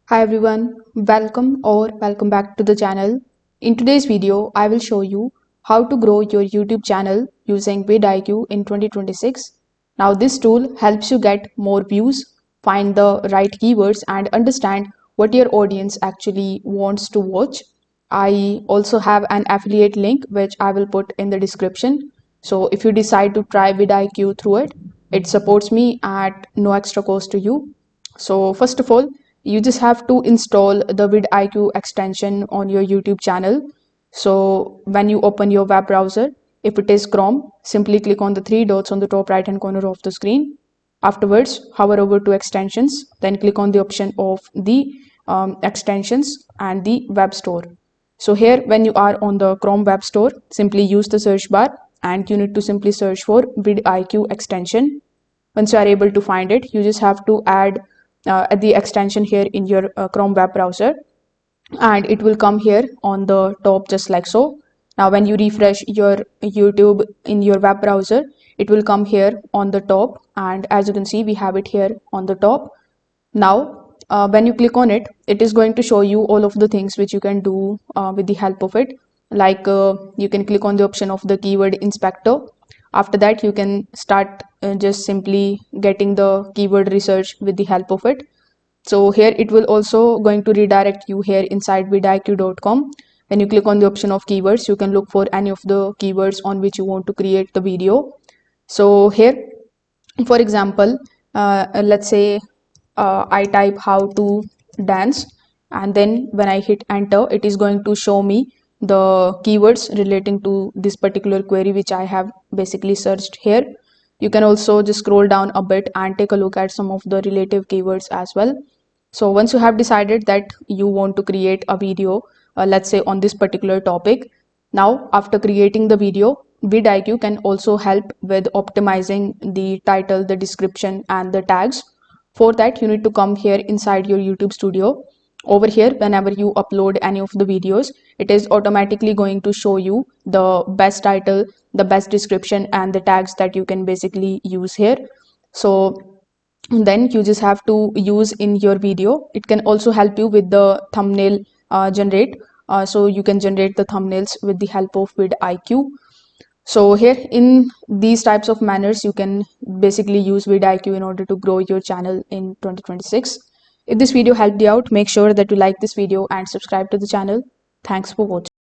Hi everyone, welcome back to the channel. In today's video, I will show you how to grow your YouTube channel using vidIQ in 2026. Now this tool helps you get more views, find the right keywords and understand what your audience actually wants to watch. I also have an affiliate link which I will put in the description. So if you decide to try vidIQ through it, it supports me at no extra cost to you. So first of all, you just have to install the vidIQ extension on your YouTube channel. So when you open your web browser, if it is Chrome, simply click on the three dots on the top right hand corner of the screen. Afterwards, hover over to extensions, then click on the option of the extensions and the web store. So here, when you are on the Chrome web store, simply use the search bar and you need to simply search for vidIQ extension. Once you are able to find it, you just have to add the extension here in your Chrome web browser, and it will come here on the top just like so. Now when you refresh your YouTube in your web browser, it will come here on the top, and as you can see, we have it here on the top. Now when you click on it, it is going to show you all of the things which you can do with the help of it. Like you can click on the option of the keyword inspector. After that, you can start just simply getting the keyword research with the help of it. So here it will also going to redirect you here inside vidIQ.com. When you click on the option of keywords, you can look for any of the keywords on which you want to create the video. So here, for example, let's say I type how to dance, and then when I hit enter, it is going to show me the keywords relating to this particular query which I have basically searched here. You can also just scroll down a bit and take a look at some of the relative keywords as well. So once you have decided that you want to create a video, let's say on this particular topic, now after creating the video, vidIQ can also help with optimizing the title, the description and the tags. For that, you need to come here inside your YouTube studio. Over here, whenever you upload any of the videos, it is automatically going to show you the best title, the best description and the tags that you can basically use here. So then you just have to use in your video. It can also help you with the thumbnail generate. So you can generate the thumbnails with the help of vidIQ. So here in these types of manners, you can basically use vidIQ in order to grow your channel in 2026. If this video helped you out, make sure that you like this video and subscribe to the channel. Thanks for watching.